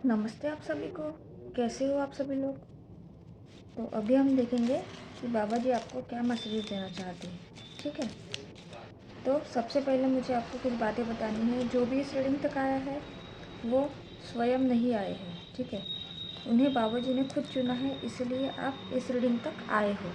नमस्ते आप सभी को। कैसे हो आप सभी लोग। तो अभी हम देखेंगे कि बाबा जी आपको क्या मैसेज देना चाहते हैं। ठीक है, तो सबसे पहले मुझे आपको कुछ बातें बतानी है। जो भी इस रीडिंग तक आया है वो स्वयं नहीं आए हैं। ठीक है, उन्हें बाबा जी ने खुद चुना है, इसलिए आप इस रीडिंग तक आए हो।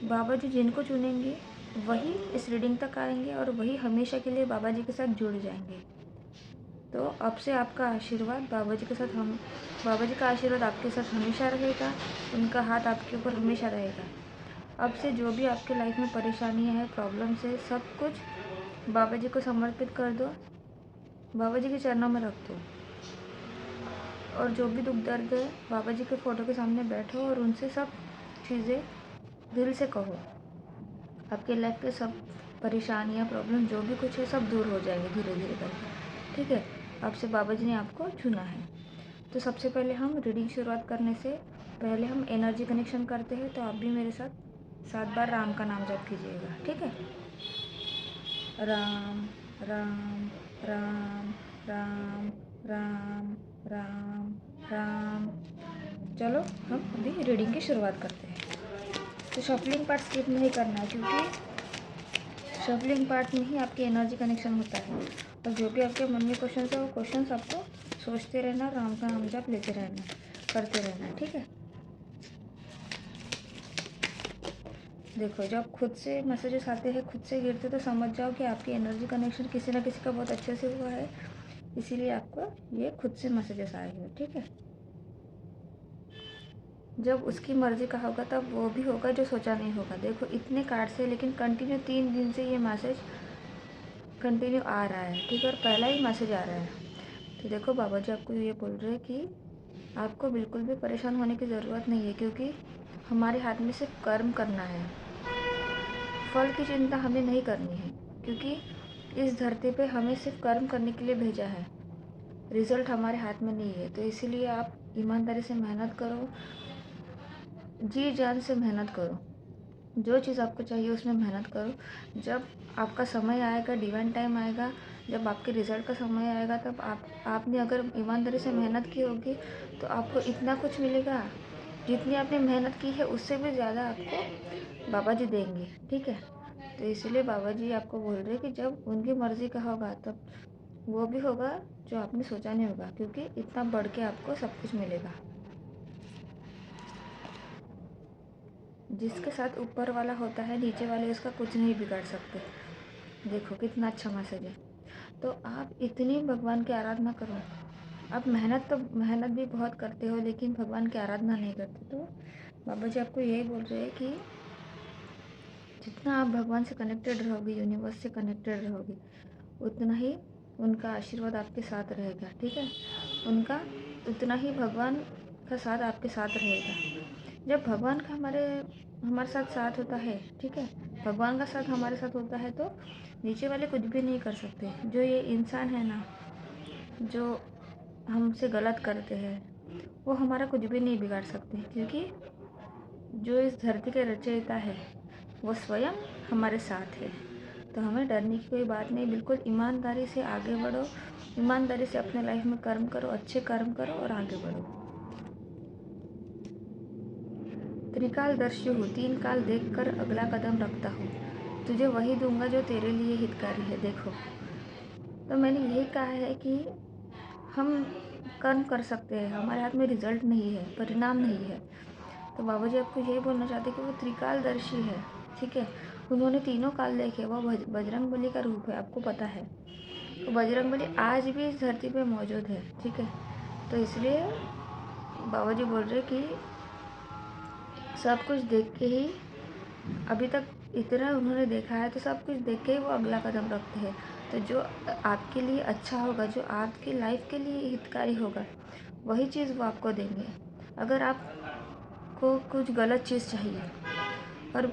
बाबा जी जिनको चुनेंगे वही इस रीडिंग तक आएंगे और वही हमेशा के लिए बाबा जी के साथ जुड़ जाएंगे। तो अब से आपका आशीर्वाद बाबा जी के साथ बाबा जी का आशीर्वाद आपके साथ हमेशा रहेगा। उनका हाथ आपके ऊपर हमेशा रहेगा। अब से जो भी आपके लाइफ में परेशानियां हैं, प्रॉब्लम्स है, सब कुछ बाबा जी को समर्पित कर दो, बाबा जी के चरणों में रख दो। और जो भी दुख दर्द है, बाबा जी के फ़ोटो के सामने बैठो और उनसे सब चीज़ें दिल से कहो। आपके लाइफ के सब परेशानियाँ, प्रॉब्लम जो भी कुछ है, सब दूर हो जाएंगे धीरे धीरे करके। ठीक है, अब से बाबा जी ने आपको चुना है। तो सबसे पहले हम रीडिंग शुरुआत करने से पहले हम एनर्जी कनेक्शन करते हैं। तो आप भी मेरे साथ 7 बार राम का नाम जप कीजिएगा। ठीक है, राम राम राम राम राम राम राम। चलो हम अभी रीडिंग की शुरुआत करते हैं। तो शफलिंग पार्ट स्किप नहीं करना है, क्योंकि शफलिंग पार्ट में ही आपकी एनर्जी कनेक्शन होता है। और जो भी आपके मन में क्वेश्चन है वो क्वेश्चन आपको सोचते रहना, राम का नाम जप लेते रहना, करते रहना। ठीक है, देखो जब खुद से मैसेजेस आते हैं, खुद से गिरते, तो समझ जाओ कि आपकी एनर्जी कनेक्शन किसी ना किसी का बहुत अच्छे से हुआ है, इसीलिए आपको ये खुद से मैसेजेस आए हैं। ठीक है, जब उसकी मर्जी का होगा तब वो भी होगा जो सोचा नहीं होगा। देखो इतने कार्ड से, लेकिन कंटिन्यू 3 दिन से ये मैसेज कंटिन्यू आ रहा है। ठीक है, और पहला ही मैसेज आ रहा है। तो देखो बाबा जी आपको ये बोल रहे हैं कि आपको बिल्कुल भी परेशान होने की ज़रूरत नहीं है, क्योंकि हमारे हाथ में सिर्फ कर्म करना है। फल की चिंता हमें नहीं करनी है, क्योंकि इस धरती पे हमें सिर्फ कर्म करने के लिए भेजा है। रिजल्ट हमारे हाथ में नहीं है। तो इसीलिए आप ईमानदारी से मेहनत करो, जी जान से मेहनत करो। जो चीज़ आपको चाहिए उसमें मेहनत करो। जब आपका समय आएगा, डिवाइन टाइम आएगा, जब आपके रिज़ल्ट का समय आएगा, तब आपने अगर ईमानदारी से मेहनत की होगी तो आपको इतना कुछ मिलेगा। जितनी आपने मेहनत की है उससे भी ज़्यादा आपको बाबा जी देंगे। ठीक है, तो इसलिए बाबा जी आपको बोल रहे हैं कि जब उनकी मर्ज़ी का होगा तब वो भी होगा जो आपने सोचा नहीं होगा, क्योंकि इतना बढ़ के आपको सब कुछ मिलेगा। जिसके साथ ऊपर वाला होता है, नीचे वाले उसका कुछ नहीं बिगाड़ सकते। देखो कितना अच्छा मैसेज है। तो आप इतनी भगवान की आराधना करो। आप मेहनत भी बहुत करते हो, लेकिन भगवान की आराधना नहीं करते। तो बाबा जी आपको यही बोल रहे हैं कि जितना आप भगवान से कनेक्टेड रहोगे, यूनिवर्स से कनेक्टेड रहोगे, उतना ही उनका आशीर्वाद आपके साथ रहेगा। ठीक है, उनका उतना ही भगवान का साथ आपके साथ रहेगा। जब भगवान का हमारे साथ साथ होता है, ठीक है, भगवान का साथ हमारे साथ होता है, तो नीचे वाले कुछ भी नहीं कर सकते। जो ये इंसान है ना, जो हमसे गलत करते हैं, वो हमारा कुछ भी नहीं बिगाड़ सकते, क्योंकि जो इस धरती के रचयिता है वो स्वयं हमारे साथ है। तो हमें डरने की कोई बात नहीं। बिल्कुल ईमानदारी से आगे बढ़ो, ईमानदारी से अपने लाइफ में कर्म करो, अच्छे कर्म करो और आगे बढ़ो। त्रिकालदर्शी हूँ, 3 काल देखकर अगला कदम रखता हूँ, तुझे वही दूंगा जो तेरे लिए हितकारी है। देखो, तो मैंने यही कहा है कि हम कर्म कर सकते हैं, हमारे हाथ में रिजल्ट नहीं है, परिणाम नहीं है। तो बाबा जी आपको यही बोलना चाहते हैं कि वो त्रिकालदर्शी है। ठीक है, उन्होंने तीनों काल देखे। वो बजरंग बली का रूप है, आपको पता है। तो बजरंग बली आज भी इस धरती पे मौजूद है। ठीक है, तो इसलिए बाबा जी बोल रहे कि सब कुछ देख के ही, अभी तक इतना उन्होंने देखा है, तो सब कुछ देख के ही वो अगला कदम रखते हैं। तो जो आपके लिए अच्छा होगा, जो आपकी लाइफ के लिए हितकारी होगा, वही चीज़ वो आपको देंगे। अगर आपको कुछ गलत चीज़ चाहिए और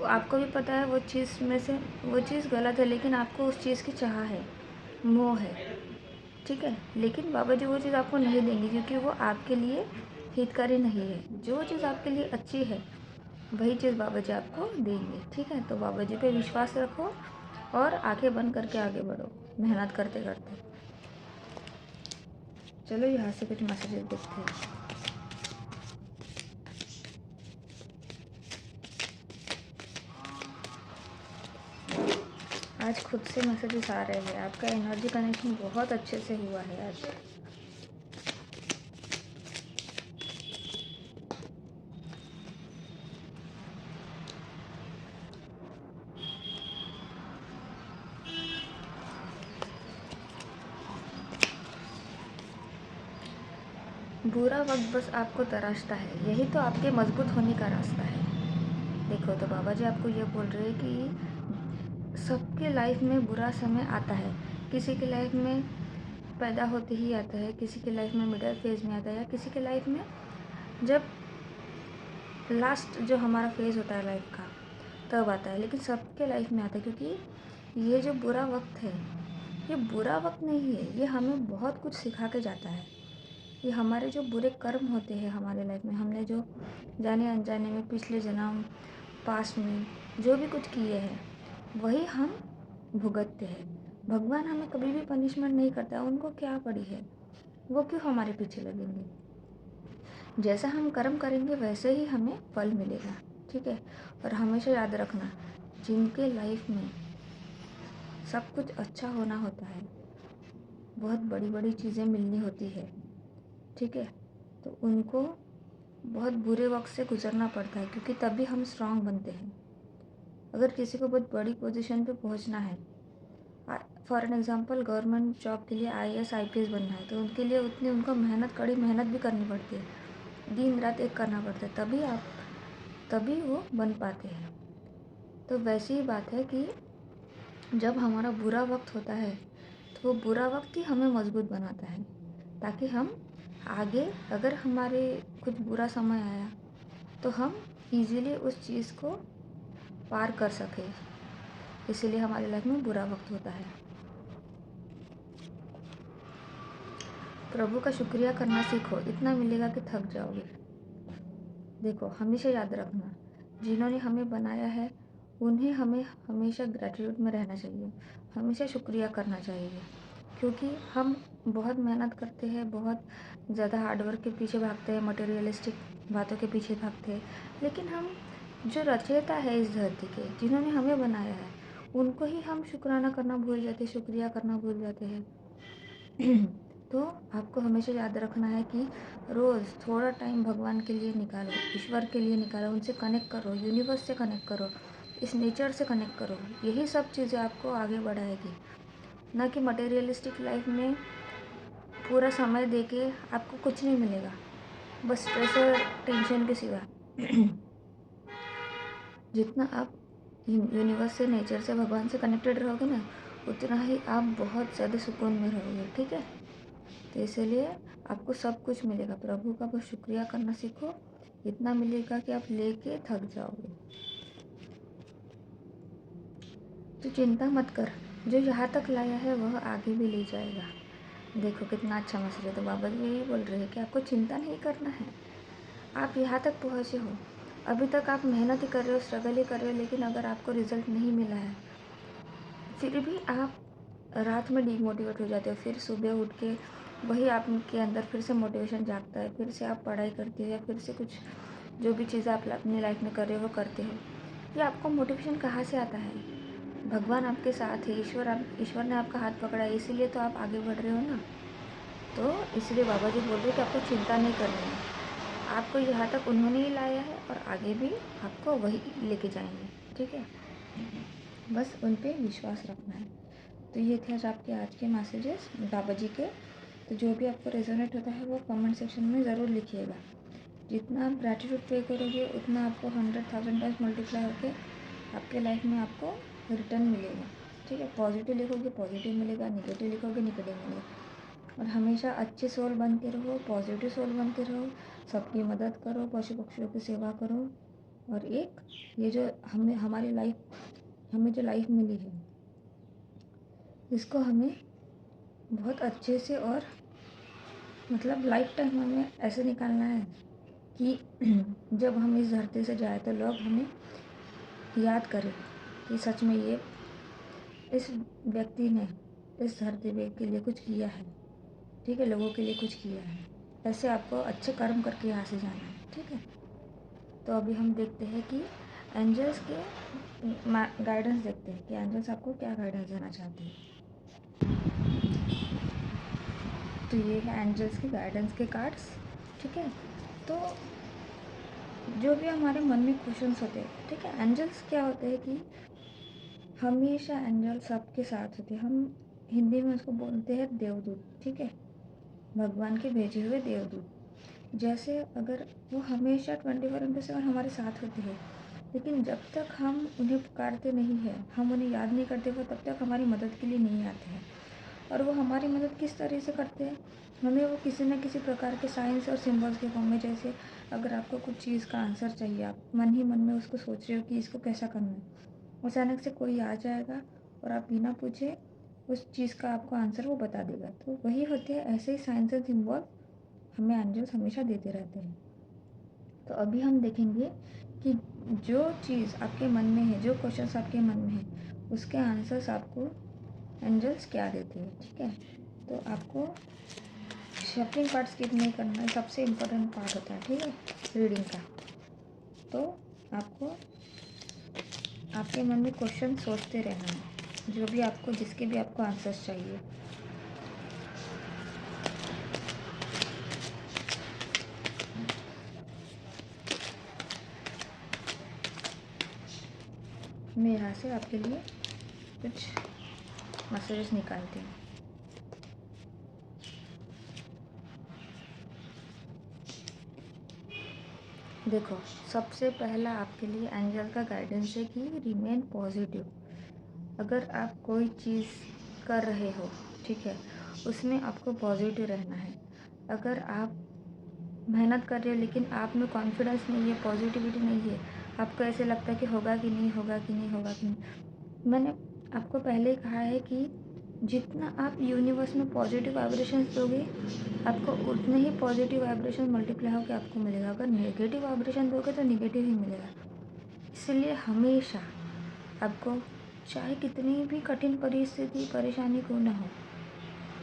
आपको भी पता है वो चीज़ में से वो चीज़ गलत है, लेकिन आपको उस चीज़ की चाह है, मोह है, ठीक है, लेकिन बाबा जी वो चीज़ आपको नहीं देंगे, क्योंकि वो आपके लिए हितकारी नहीं है। जो चीज़ आपके लिए अच्छी है वही चीज़ बाबा जी आपको देंगे। ठीक है, तो बाबा जी पे विश्वास रखो और आंखें बंद करके आगे बढ़ो, मेहनत करते करते। चलो यहाँ से कुछ मैसेजेस देखते हैं। आज खुद से मैसेजेस आ रहे हैं, आपका एनर्जी कनेक्शन बहुत अच्छे से हुआ है आज। बुरा वक्त बस आपको तराशता है, यही तो आपके मजबूत होने का रास्ता है। देखो तो बाबा जी आपको ये बोल रहे हैं कि सबके लाइफ में बुरा समय आता है। किसी के लाइफ में पैदा होते ही आता है, किसी के लाइफ में मिडिल फेज में आता है, या किसी के लाइफ में जब लास्ट जो हमारा फेज होता है लाइफ का तब आता है। लेकिन सबके लाइफ में आता है, क्योंकि ये जो बुरा वक्त है ये बुरा वक्त नहीं है, ये हमें बहुत कुछ सिखा के जाता है। ये हमारे जो बुरे कर्म होते हैं हमारे लाइफ में, हमने जो जाने अनजाने में पिछले जन्म पास्ट में जो भी कुछ किए हैं वही हम भुगतते हैं। भगवान हमें कभी भी पनिशमेंट नहीं करता, उनको क्या पड़ी है, वो क्यों हमारे पीछे लगेंगे। जैसा हम कर्म करेंगे वैसे ही हमें फल मिलेगा, ठीक है। और हमेशा याद रखना, जिनके लाइफ में सब कुछ अच्छा होना होता है, बहुत बड़ी बड़ी चीज़ें मिलनी होती है, ठीक है, तो उनको बहुत बुरे वक्त से गुजरना पड़ता है, क्योंकि तभी हम स्ट्रांग बनते हैं। अगर किसी को बहुत बड़ी पोजीशन पे पहुंचना है, for an example government job के लिए IAS IPS बनना है, तो उनके लिए उतनी उनको कड़ी मेहनत भी करनी पड़ती है, दिन रात एक करना पड़ता है, तभी वो बन पाते हैं। तो वैसी ही बात है कि जब हमारा बुरा वक्त होता है तो वो बुरा वक्त ही हमें मजबूत बनाता है, ताकि हम आगे अगर हमारे कुछ बुरा समय आया तो हम इजीली उस चीज़ को पार कर सकें। इसीलिए हमारी लाइफ में बुरा वक्त होता है। प्रभु का शुक्रिया करना सीखो, इतना मिलेगा कि थक जाओगे। देखो हमेशा याद रखना, जिन्होंने हमें बनाया है उन्हें हमें हमेशा ग्रैटिट्यूड में रहना चाहिए, हमेशा शुक्रिया करना चाहिए, क्योंकि हम बहुत मेहनत करते हैं, बहुत ज़्यादा हार्डवर्क के पीछे भागते हैं, मटेरियलिस्टिक बातों के पीछे भागते हैं, लेकिन हम जो रचयिता है इस धरती के, जिन्होंने हमें बनाया है, उनको ही हम शुक्राना करना भूल जाते हैं, शुक्रिया करना भूल जाते हैं। तो आपको हमेशा याद रखना है कि रोज़ थोड़ा टाइम भगवान के लिए निकालो, ईश्वर के लिए निकालो, उनसे कनेक्ट करो, यूनिवर्स से कनेक्ट करो, इस नेचर से कनेक्ट करो। यही सब चीज़ें आपको आगे बढ़ाएगी, ना कि मटेरियलिस्टिक लाइफ में पूरा समय देके आपको कुछ नहीं मिलेगा, बस स्ट्रेस और टेंशन के सिवा। जितना आप यूनिवर्स से, नेचर से, भगवान से कनेक्टेड रहोगे ना, उतना ही आप बहुत ज़्यादा सुकून में रहोगे, ठीक है। तो इसलिए आपको सब कुछ मिलेगा, प्रभु का बस शुक्रिया करना सीखो, इतना मिलेगा कि आप लेके थक जाओगे। तो चिंता मत कर, जो यहाँ तक लाया है वह आगे भी ले जाएगा। देखो कितना अच्छा मैसेज है। तो बाबा जी यही बोल रहे हैं कि आपको चिंता नहीं करना है, आप यहाँ तक पहुँचे हो, अभी तक आप मेहनत ही कर रहे हो, स्ट्रगल ही कर रहे हो, लेकिन अगर आपको रिजल्ट नहीं मिला है फिर भी आप रात में डिमोटिवेट हो जाते हो, फिर सुबह उठ के वही आपके अंदर फिर से मोटिवेशन जागता है, फिर से आप पढ़ाई करते हो, या फिर से कुछ जो भी चीज़ें आप अपनी लाइफ में कर रहे हो वो करते हो। ये आपको मोटिवेशन कहाँ से आता है? भगवान आपके साथ है, ईश्वर ने आपका हाथ पकड़ा है, इसीलिए तो आप आगे बढ़ रहे हो ना। तो इसलिए बाबा जी बोल रहे हैं कि आपको चिंता नहीं करनी है, आपको यहाँ तक उन्होंने ही लाया है और आगे भी आपको वही लेके जाएंगे, ठीक है। बस उन पे विश्वास रखना है। तो ये थे आपके आज के मैसेजेस बाबा जी के। तो जो भी आपको रेजोनेट होता है वो कमेंट सेक्शन में ज़रूर लिखिएगा। जितना आप ग्रैटिट्यूड पे करोगे उतना आपको 100,000 टाइम्स मल्टीप्लाई होकर आपके लाइफ में आपको रिटर्न मिलेगा, ठीक है। पॉजिटिव लिखोगे पॉजिटिव मिलेगा, निगेटिव लिखोगे निगेटिव मिलेगा। और हमेशा अच्छे सोल बन के रहो, पॉजिटिव सोल बन के रहो, सबकी मदद करो, पशु पक्षियों की सेवा करो। और एक ये जो हमें जो लाइफ मिली है, इसको हमें बहुत अच्छे से और मतलब लाइफ टाइम हमें ऐसे निकालना है कि जब हम इस धरती से जाए तो लोग हमें याद करें कि सच में इस व्यक्ति ने इस धरती पे के लिए कुछ किया है। ठीक है, लोगों के लिए कुछ किया है, ऐसे आपको अच्छे कर्म करके यहाँ से जाना है। ठीक है, तो अभी हम देखते हैं कि एंजल्स के गाइडेंस देखते हैं कि एंजल्स आपको क्या गाइडेंस देना चाहते हैं। तो ये है एंजल्स के गाइडेंस के कार्ड्स। ठीक है, तो जो भी हमारे मन में क्वेश्चंस होते हैं, ठीक है, एंजल्स क्या होते हैं कि हमेशा एंजल सबके साथ होते हैं। हम हिंदी में उसको बोलते हैं देवदूत। ठीक है, भगवान के भेजे हुए देवदूत। जैसे अगर वो हमेशा 24/7 हमारे साथ होते हैं, लेकिन जब तक हम उन्हें पुकारते नहीं हैं, हम उन्हें याद नहीं करते, वो तब तक हमारी मदद के लिए नहीं आते हैं। और वो हमारी मदद किस तरह से करते हैं, हमें वो किसी न किसी प्रकार के साइंस और सिम्बल्स के फॉर्म में, जैसे अगर आपको कुछ चीज़ का आंसर चाहिए, आप मन ही मन में उसको सोच रहे हो कि इसको कैसा करना है, अचानक से कोई आ जाएगा और आप बिना पूछे उस चीज़ का आपको आंसर वो बता देगा। तो वही होते हैं, ऐसे ही साइंस एंड सिम्बल हमें एंजल्स हमेशा देते रहते हैं। तो अभी हम देखेंगे कि जो चीज़ आपके मन में है, जो क्वेश्चंस आपके मन में है, उसके आंसर्स आपको एंजल्स क्या देते हैं। ठीक है, तो आपको शफलिंग पार्ट स्किप नहीं करना है, सबसे इम्पोर्टेंट पार्ट होता है। ठीक है, रीडिंग का। तो आपको आपके मन में क्वेश्चन सोचते रहना है, जो भी आपको, जिसके भी आपको आंसर्स चाहिए। मैं यहाँ से आपके लिए कुछ मैसेजेस निकालती हूँ। देखो, सबसे पहला आपके लिए एंजल का गाइडेंस है कि रिमेन पॉजिटिव। अगर आप कोई चीज़ कर रहे हो, ठीक है, उसमें आपको पॉजिटिव रहना है। अगर आप मेहनत कर रहे हो लेकिन आप में कॉन्फिडेंस नहीं है, पॉजिटिविटी नहीं है, आपको ऐसे लगता है कि होगा कि नहीं होगा कि नहीं होगा कि नहीं, मैंने आपको पहले ही कहा है कि जितना आप यूनिवर्स में पॉजिटिव वाइब्रेशंस दोगे, आपको उतने ही पॉजिटिव वाइब्रेशन मल्टीप्लाई होकर आपको मिलेगा। अगर नेगेटिव वाइब्रेशन दोगे तो नेगेटिव ही मिलेगा। इसलिए हमेशा आपको, चाहे कितनी भी कठिन परिस्थिति परेशानी क्यों ना हो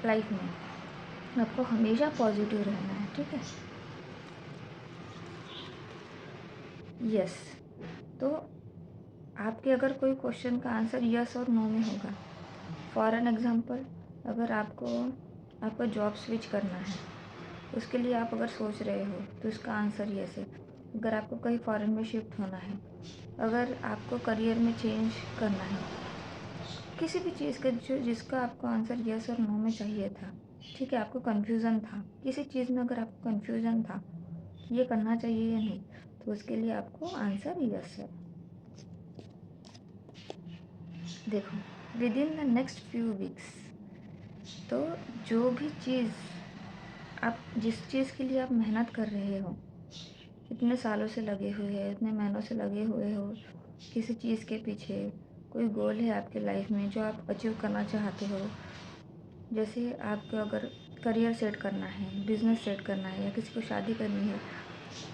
लाइफ में, आपको हमेशा पॉजिटिव रहना है। ठीक है, यस। तो आपके अगर कोई क्वेश्चन का आंसर यस और नो में होगा, फॉर एन एग्ज़ाम्पल, अगर आपको जॉब स्विच करना है, उसके लिए आप अगर सोच रहे हो तो इसका आंसर यस है। अगर आपको कहीं फॉरेन में शिफ्ट होना है, अगर आपको करियर में चेंज करना है, किसी भी चीज़ का जिसका आपको आंसर यस और नो में चाहिए था, ठीक है, आपको कन्फ्यूज़न था किसी चीज़ में, अगर आपको कन्फ्यूज़न था ये करना चाहिए या नहीं, तो उसके लिए आपको आंसर यस है। देखो, with in the next few weeks, तो जो भी चीज़ आप, जिस चीज़ के लिए आप मेहनत कर रहे हो, इतने सालों से लगे हुए हैं, इतने महीनों से लगे हुए हो किसी चीज़ के पीछे, कोई गोल है आपके लाइफ में जो आप अचीव करना चाहते हो, जैसे आपको अगर करियर सेट करना है, बिजनेस सेट करना है, या किसी को शादी करनी है,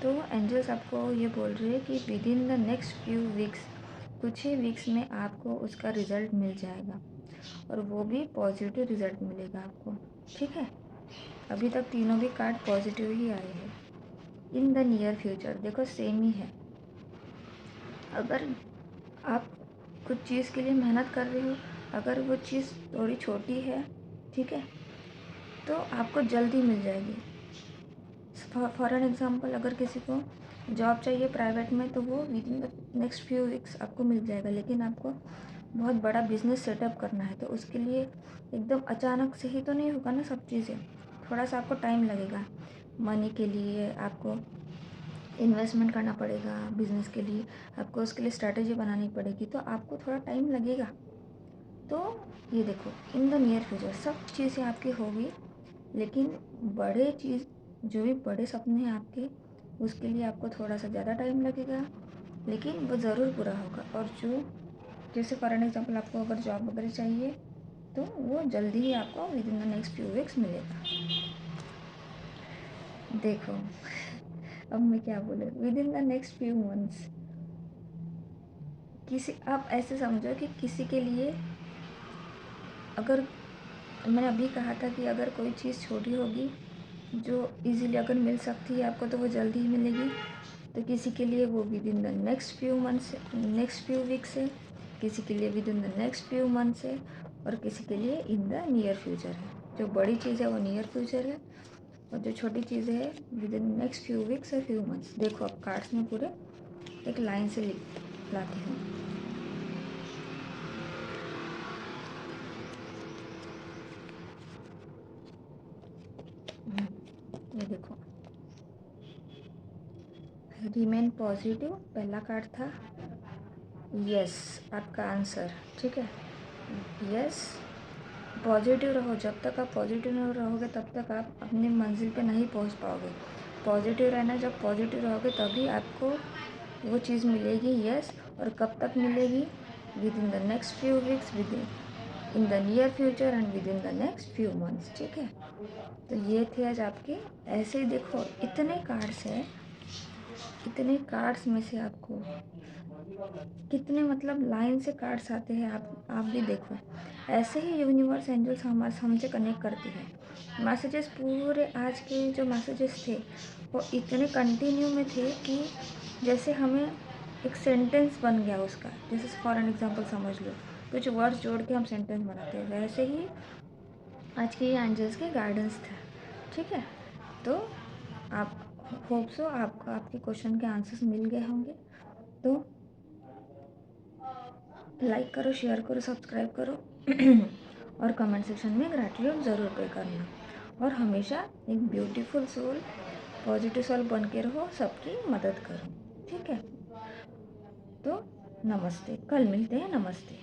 तो एंजल्स आपको ये बोल रहे हैं कि with in the next few weeks, कुछ ही वीक्स में आपको उसका रिज़ल्ट मिल जाएगा, और वो भी पॉजिटिव रिज़ल्ट मिलेगा आपको। ठीक है, अभी तक तीनों भी कार्ड पॉजिटिव ही आए हैं। इन द नियर फ्यूचर, देखो सेम ही है। अगर आप कुछ चीज़ के लिए मेहनत कर रहे हो, अगर वो चीज़ थोड़ी छोटी है, ठीक है, तो आपको जल्दी मिल जाएगी। फॉर एन एग्ज़ाम्पल, अगर किसी को जॉब चाहिए प्राइवेट में, तो वो with in the next few weeks आपको मिल जाएगा। लेकिन आपको बहुत बड़ा बिजनेस सेटअप करना है, तो उसके लिए एकदम अचानक से ही तो नहीं होगा ना सब चीज़ें, थोड़ा सा आपको टाइम लगेगा। मनी के लिए आपको इन्वेस्टमेंट करना पड़ेगा, बिज़नेस के लिए आपको उसके लिए स्ट्रैटेजी बनानी पड़ेगी, तो आपको थोड़ा टाइम लगेगा। तो ये देखो, इन द नियर फ्यूचर सब चीज़ें आपकी होगी, लेकिन बड़े चीज़, जो भी बड़े सपने हैं आपके, उसके लिए आपको थोड़ा सा ज़्यादा टाइम लगेगा, लेकिन वो ज़रूर पूरा होगा। और जो, जैसे फॉर एन एग्ज़ाम्पल, आपको अगर जॉब वगैरह चाहिए, तो वो जल्दी ही आपको with in the next few weeks मिलेगा। देखो, अब मैं क्या बोलूँ, with in the next few months, किसी, आप ऐसे समझो कि किसी के लिए अगर मैंने अभी कहा था कि अगर कोई चीज़ छोटी होगी जो इजीली अगर मिल सकती है आपको तो वो जल्दी ही मिलेगी। तो किसी के लिए वो with in the next few months, next few weeks है, किसी के लिए with in the next few months है, और किसी के लिए इन द नियर फ्यूचर है। जो बड़ी चीज़ है वो नियर फ्यूचर है, और जो छोटी चीज़ है with in next few weeks और फ्यू मंथ्स। देखो अब कार्ड्स में पूरे एक लाइन से लिख लाती हूँ। ये देखो, रिमेन पॉजिटिव पहला कार्ड था। यस, आपका आंसर, ठीक है। यस, पॉजिटिव रहो। जब तक आप पॉजिटिव नहीं रहोगे तब तक आप अपनी मंजिल पे नहीं पहुंच पाओगे। पॉजिटिव रहना, जब पॉजिटिव रहोगे तभी आपको वो चीज़ मिलेगी। यस, और कब तक मिलेगी? With in the next few weeks, with in the near future and with in the next few months, ठीक है। तो ये थे आज आपके। ऐसे ही देखो इतने कार्ड्स हैं, इतने कार्ड्स में से आपको कितने मतलब लाइन से कार्ड्स आते हैं, आप भी देखो। ऐसे ही यूनिवर्स एंजल्स हमारे हमसे कनेक्ट करती है। मैसेजेस पूरे आज के जो मैसेजेस थे वो इतने कंटिन्यू में थे कि जैसे हमें एक सेंटेंस बन गया उसका। जैसे फॉर एन एग्जांपल समझ लो, कुछ वर्ड्स जोड़ के हम सेंटेंस बनाते हैं, वैसे ही आज के ये एंजल्स के गाइडेंस था, ठीक है। तो आप होप सो आपको आपके क्वेश्चन के आंसर्स मिल गए होंगे। तो लाइक करो, शेयर करो, सब्सक्राइब करो और कमेंट सेक्शन में ग्रैटिट्यूड ज़रूर पे करना। और हमेशा एक ब्यूटीफुल सोल, पॉजिटिव सोल बन के रहो, सबकी मदद करो, ठीक है। तो नमस्ते, कल मिलते हैं, नमस्ते।